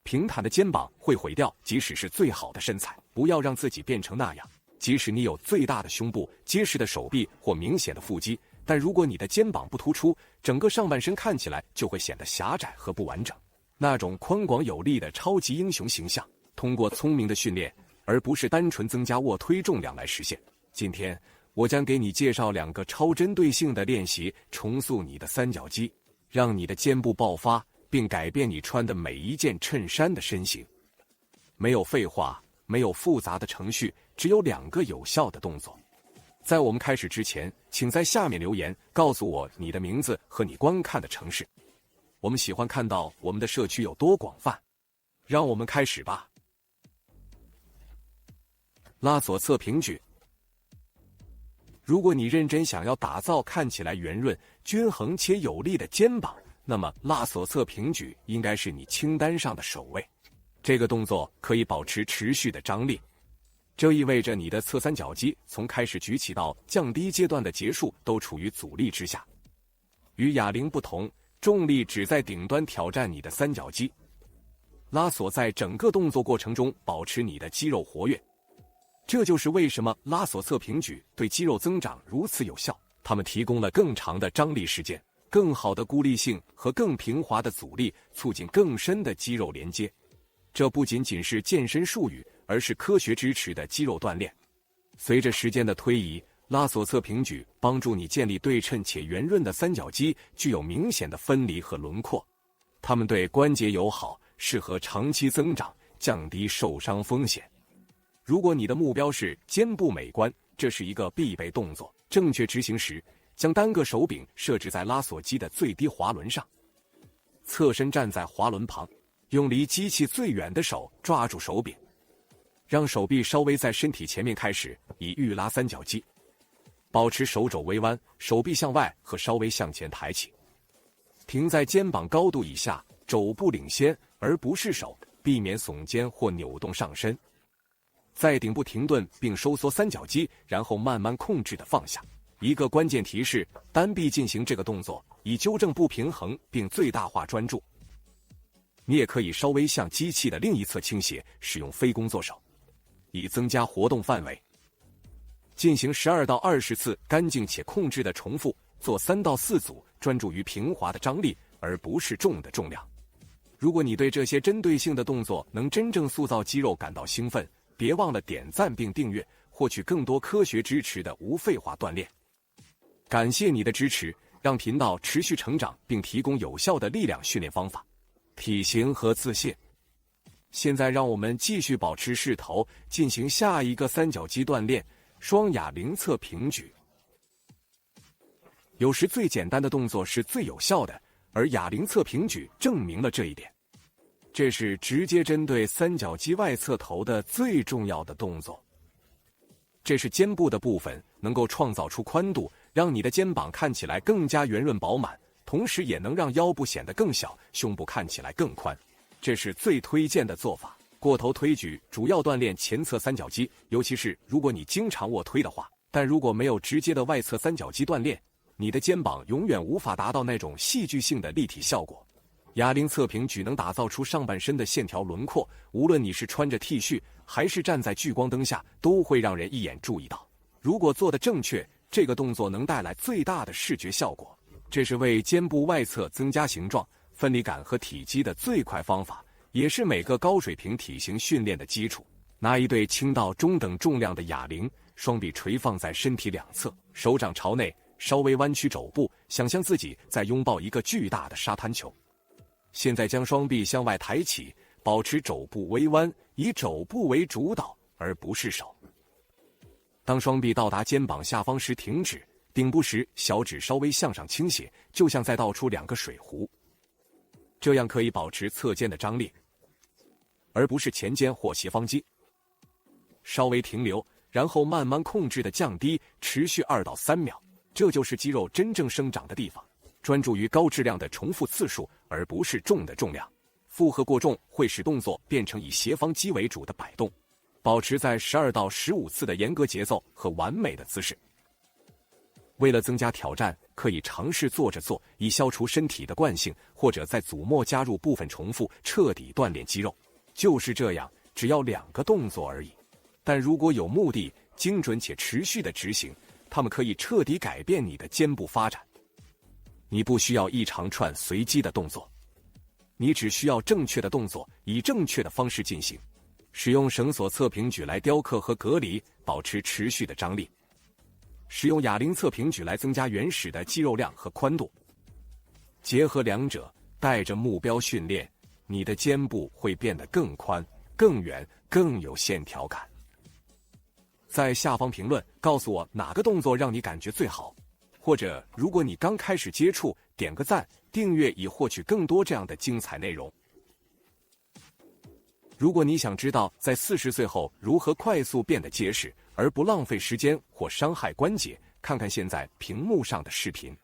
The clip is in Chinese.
平坦的肩膀会毁掉即使是最好的身材，不要让自己变成那样。即使你有最大的胸部、结实的手臂或明显的腹肌，但如果你的肩膀不突出，整个上半身看起来就会显得狭窄和不完整。那种宽广有力的超级英雄形象，通过聪明的训练，而不是单纯增加卧推重量来实现。今天我将给你介绍2个超针对性的练习，重塑你的三角肌，让你的肩部爆发，并改变你穿的每一件衬衫的身形。没有废话，没有复杂的程序，只有2个有效的动作。在我们开始之前，请在下面留言告诉我你的名字和你观看的城市。我们喜欢看到我们的社区有多广泛。让我们开始吧。拉左侧平举。如果你认真想要打造看起来圆润、均衡且有力的肩膀，那么拉左侧平举应该是你清单上的首位。这个动作可以保持持续的张力，这意味着你的侧三角肌从开始举起到降低阶段的结束都处于阻力之下。与哑铃不同，重力只在顶端挑战你的三角肌。拉锁在整个动作过程中保持你的肌肉活跃，这就是为什么拉左侧平举对肌肉增长如此有效。它们提供了更长的张力时间、更好的孤立性和更平滑的阻力，促进更深的肌肉连接。这不仅仅是健身术语，而是科学支持的肌肉锻炼。随着时间的推移，拉左侧平举帮助你建立对称且圆润的三角肌，具有明显的分离和轮廓。它们对关节友好，适合长期增长，降低受伤风险。如果你的目标是肩部美观，这是一个必备动作。正确执行时，将单个手柄设置在拉锁肌的最低滑轮上，侧身站在滑轮旁，用离机器最远的手抓住手柄，让手臂稍微在身体前面开始，以预拉三角肌。保持手肘微弯，手臂向外和稍微向前抬起，停在肩膀高度以下，肘部领先而不是手，避免耸肩或扭动上身。在顶部停顿并收缩三角肌，然后慢慢控制地放下。一个关键提示：单臂进行这个动作，以纠正不平衡并最大化专注。你也可以稍微向机器的另一侧倾斜，使用非工作手，以增加活动范围。进行12到20次干净且控制的重复，做3到4组，专注于平滑的张力，而不是重的重量。如果你对这些针对性的动作能真正塑造肌肉感到兴奋，别忘了点赞并订阅，获取更多科学支持的无废话锻炼。感谢你的支持，让频道持续成长，并提供有效的力量训练方法、体型和自信。现在让我们继续保持势头，进行下一个三角肌锻炼——双哑铃侧平举。有时最简单的动作是最有效的，而哑铃侧平举证明了这一点。这是直接针对三角肌外侧头的最重要的动作。这是肩部的部分，能够创造出宽度，让你的肩膀看起来更加圆润饱满，同时也能让腰部显得更小，胸部看起来更宽。这是最推荐的做法。过头推举主要锻炼前侧三角肌，尤其是如果你经常卧推的话。但如果没有直接的外侧三角肌锻炼，你的肩膀永远无法达到那种戏剧性的立体效果。哑铃侧平举能打造出上半身的线条轮廓，无论你是穿着 T 恤还是站在聚光灯下，都会让人一眼注意到。如果做得正确，这个动作能带来最大的视觉效果。这是为肩部外侧增加形状、分离感和体积的最快方法，也是每个高水平体型训练的基础。拿一对轻到中等重量的哑铃，双臂垂放在身体两侧，手掌朝内，稍微弯曲肘部，想象自己在拥抱一个巨大的沙滩球。现在将双臂向外抬起，保持肘部微弯，以肘部为主导，而不是手。当双臂到达肩膀下方时停止，顶部时小指稍微向上倾斜，就像在倒出2个水壶。这样可以保持侧肩的张力，而不是前肩或斜方肌。稍微停留，然后慢慢控制的降低，持续2到3秒。这就是肌肉真正生长的地方。专注于高质量的重复次数，而不是重的重量。负荷过重会使动作变成以斜方肌为主的摆动。保持在12到15次的严格节奏和完美的姿势。为了增加挑战，可以尝试坐着做，以消除身体的惯性，或者在组末加入部分重复，彻底锻炼肌肉。就是这样，只要2个动作而已。但如果有目的、精准且持续的执行，它们可以彻底改变你的肩部发展。你不需要一长串随机的动作，你只需要正确的动作，以正确的方式进行。使用绳索侧平举来雕刻和隔离，保持持续的张力。使用哑铃侧平举来增加原始的肌肉量和宽度。结合两者，带着目标训练，你的肩部会变得更宽、更圆、更有线条感。在下方评论告诉我哪个动作让你感觉最好，或者如果你刚开始接触，点个赞、订阅以获取更多这样的精彩内容。如果你想知道在40岁后如何快速变得结实，而不浪费时间或伤害关节，看看现在屏幕上的视频。